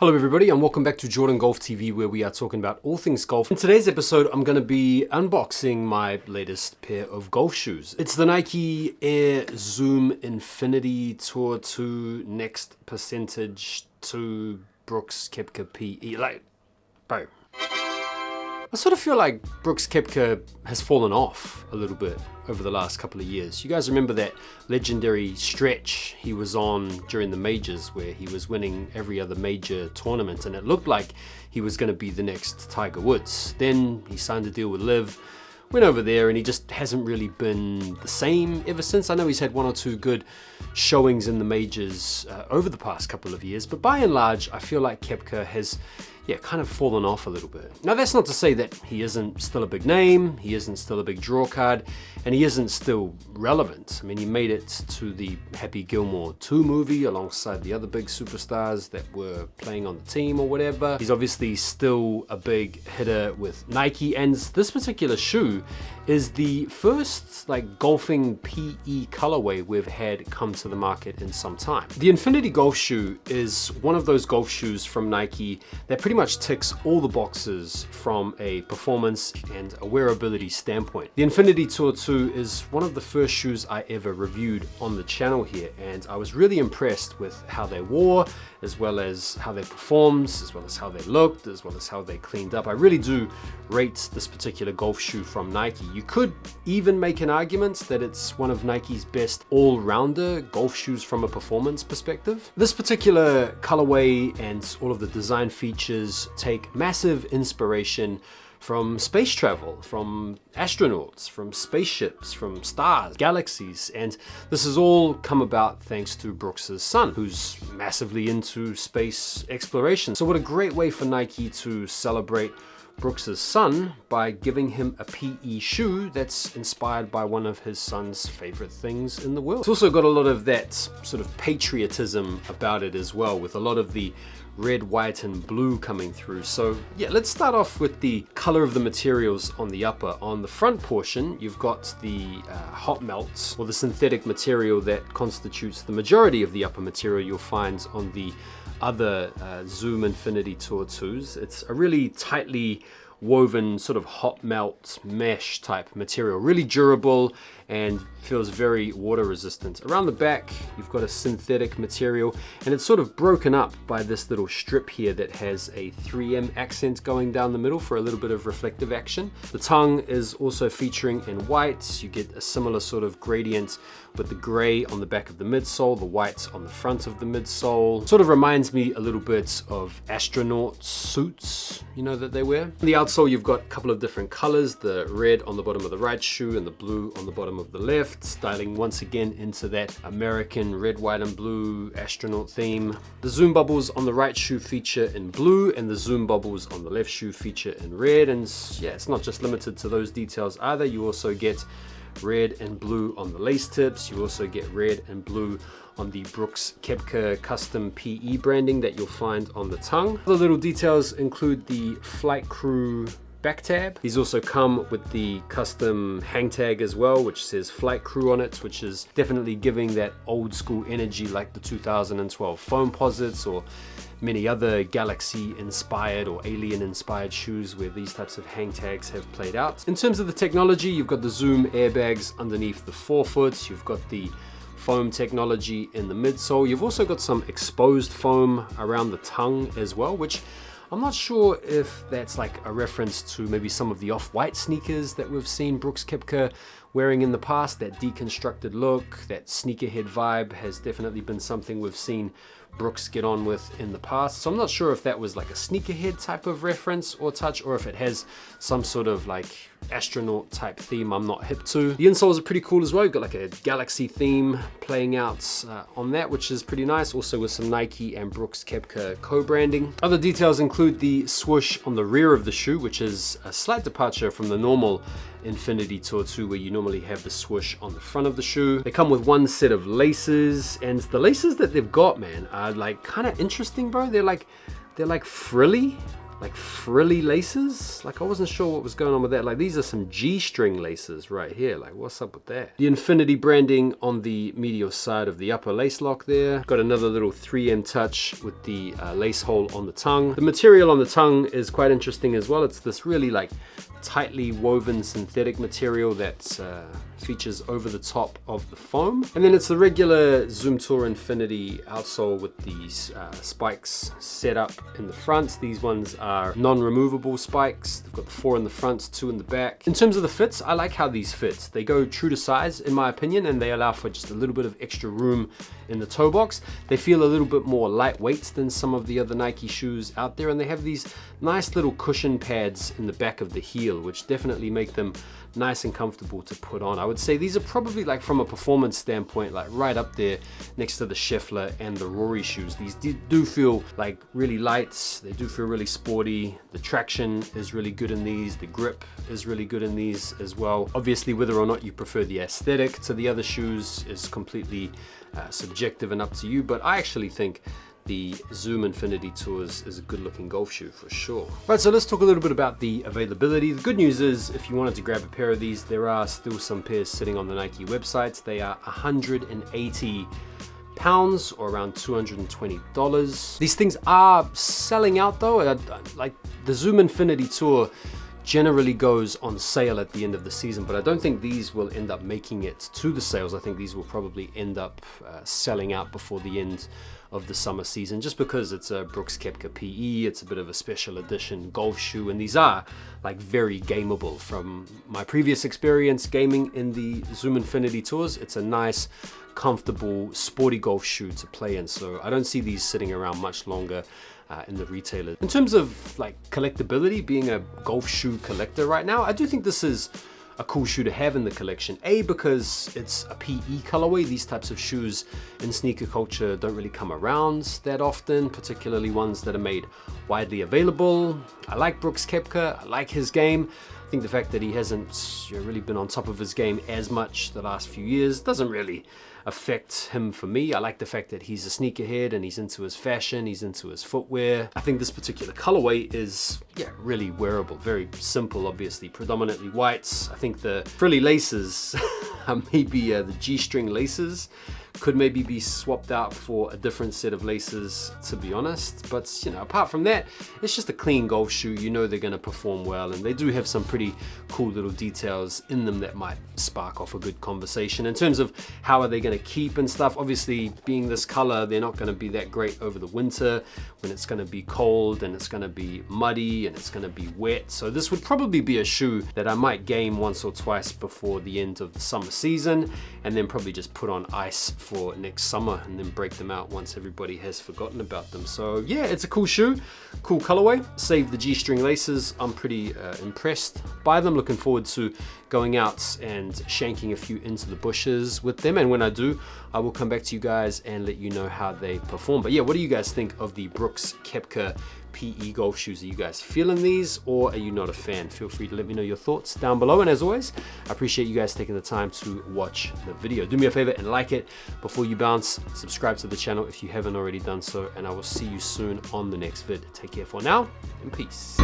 Hello everybody and welcome back to Jordan Golf TV, where we are talking about all things golf. In today's episode I'm going to be unboxing my latest pair of golf shoes. It's the Nike Air Zoom Infinity Tour 2 Next Percentage 2 Brooks Koepka PE. Bro, I sort of feel like Brooks Koepka has fallen off a little bit over the last couple of years. You guys remember that legendary stretch he was on during the majors where he was winning every other major tournament and it looked like he was going to be the next Tiger Woods. Then he signed a deal with Liv, went over there, and he just hasn't really been the same ever since. I know he's had one or two good showings in the majors over the past couple of years, but by and large I feel like Koepka has kind of fallen off a little bit. Now that's not to say that he isn't still a big name, he isn't still a big draw card, and he isn't still relevant. I mean, he made it to the Happy Gilmore 2 movie alongside the other big superstars that were playing on the team or whatever. He's obviously still a big hitter with Nike, and this particular shoe is the first golfing PE colorway we've had come to the market in some time. The Infinity golf shoe is one of those golf shoes from Nike that pretty much ticks all the boxes from a performance and a wearability standpoint. The Infinity Tour 2 is one of the first shoes I ever reviewed on the channel here, and I was really impressed with how they wore, as well as how they performed, as well as how they looked, as well as how they cleaned up. I really do rate this particular golf shoe from Nike. You could even make an argument that it's one of Nike's best all-rounder golf shoes from a performance perspective. This particular colorway and all of the design features take massive inspiration from space travel, from astronauts, from spaceships, from stars, galaxies, and this has all come about thanks to Brooks's son, who's massively into space exploration. So what a great way for Nike to celebrate Brooks's son by giving him a PE shoe that's inspired by one of his son's favorite things in the world. It's also got a lot of that sort of patriotism about it as well, with a lot of the red, white, and blue coming through. So yeah, let's start off with the color of the materials on the upper. On the front portion, you've got the hot melt, or the synthetic material that constitutes the majority of the upper material you'll find on the other Zoom Infinity Tour 2s. It's a really tightly woven sort of hot melt mesh type material, really durable and feels very water resistant. Around the back you've got a synthetic material, and it's sort of broken up by this little strip here that has a 3M accent going down the middle for a little bit of reflective action. The tongue is also featuring in white. You get a similar sort of gradient with the gray on the back of the midsole, the white on the front of the midsole. Sort of reminds me a little bit of astronaut suits, you know, that they wear. On the outsole you've got a couple of different colors, the red on the bottom of the right shoe and the blue on the bottom of the left, styling once again into that American red, white, and blue astronaut theme. The zoom bubbles on the right shoe feature in blue, and the zoom bubbles on the left shoe feature in red. And yeah, it's not just limited to those details either. You also get red and blue on the lace tips. You also get red and blue on the Brooks Koepka custom PE branding that you'll find on the tongue. Other little details include the Flight Crew back tab. These also come with the custom hang tag as well, which says Flight Crew on it, which is definitely giving that old school energy like the 2012 foam posits or many other Galaxy inspired or alien inspired shoes where these types of hang tags have played out. In terms of the technology, you've got the Zoom airbags underneath the forefoot. You've got the foam technology in the midsole. You've also got some exposed foam around the tongue as well, which I'm not sure if that's like a reference to maybe some of the off-white sneakers that we've seen Brooks Koepka wearing in the past. That deconstructed look, that sneakerhead vibe has definitely been something we've seen Brooks get on with in the past. So I'm not sure if that was like a sneakerhead type of reference or touch, or if it has some sort of like astronaut type theme I'm not hip to. The insoles are pretty cool as well. You've got like a galaxy theme playing out on that, which is pretty nice, also with some Nike and Brooks Koepka co-branding. Other details include the swoosh on the rear of the shoe, which is a slight departure from the normal Infinity Tour 2 where you normally have the swoosh on the front of the shoe. They come with one set of laces, and the laces that they've got, man, are like kind of interesting, bro. They're like frilly. like frilly laces. Like I wasn't sure what was going on with that. Like these are some G-string laces right here. Like what's up with that? The Infinity branding on the medial side of the upper lace lock there. Got another little 3M touch with the lace hole on the tongue. The material on the tongue is quite interesting as well. It's this really like tightly woven synthetic material that features over the top of the foam. And then it's the regular Zoom Tour Infinity outsole with these spikes set up in the front. These ones are non-removable spikes. They've got 4 in the front, 2 in the back. In terms of the fits, I like how these fit. They go true to size in my opinion, and they allow for just a little bit of extra room in the toe box. They feel a little bit more lightweight than some of the other Nike shoes out there, and they have these nice little cushion pads in the back of the heel, which definitely make them nice and comfortable to put on. I would say these are probably, like from a performance standpoint, like right up there next to the Scheffler and the Rory shoes. These do feel like really light. They do feel really sporty. The traction is really good in these. The grip is really good in these as well. Obviously, whether or not you prefer the aesthetic to the other shoes is completely subjective and up to you, but I actually think the Zoom Infinity Tours is a good looking golf shoe for sure. Right, so let's talk a little bit about the availability. The good news is if you wanted to grab a pair of these, there are still some pairs sitting on the Nike websites. They are £180 or around $220. These things are selling out though. Like the Zoom Infinity Tour generally goes on sale at the end of the season, but I don't think these will end up making it to the sales. I think these will probably end up selling out before the end of the summer season, just because it's a Brooks Koepka PE. It's a bit of a special edition golf shoe, and these are like very gameable. From my previous experience gaming in the Zoom Infinity Tours, it's a nice, comfortable, sporty golf shoe to play in. So I don't see these sitting around much longer in the retailer. In terms of like collectability, being a golf shoe collector right now, I do think this is a cool shoe to have in the collection. A, because it's a PE colorway. These types of shoes in sneaker culture don't really come around that often, particularly ones that are made widely available. I like Brooks Koepka, I like his game. I think the fact that he hasn't really been on top of his game as much the last few years doesn't really affect him for me. I like the fact that he's a sneakerhead and he's into his fashion, he's into his footwear. I think this particular colorway is really wearable, very simple, obviously, predominantly whites. I think the frilly laces are maybe the G-string laces. Could maybe be swapped out for a different set of laces, to be honest. But you know, apart from that, it's just a clean golf shoe. You know they're going to perform well, and they do have some pretty cool little details in them that might spark off a good conversation. In terms of how are they going to keep and stuff, obviously being this color, they're not going to be that great over the winter when it's going to be cold and it's going to be muddy and it's going to be wet. So this would probably be a shoe that I might game once or twice before the end of the summer season, and then probably just put on ice for next summer and then break them out once everybody has forgotten about them. So yeah, it's a cool shoe, cool colorway. Save the G-string laces. I'm pretty impressed by them. Looking forward to going out and shanking a few into the bushes with them, and when I do, I will come back to you guys and let you know how they perform. But yeah, what do you guys think of the Brooks Koepka PE golf shoes? Are you guys feeling these, or are you not a fan? Feel free to let me know your thoughts down below, and as always, I appreciate you guys taking the time to watch the video. Do me a favor and like it before you bounce. Subscribe to the channel if you haven't already done so, and I will see you soon on the next vid. Take care for now, and peace.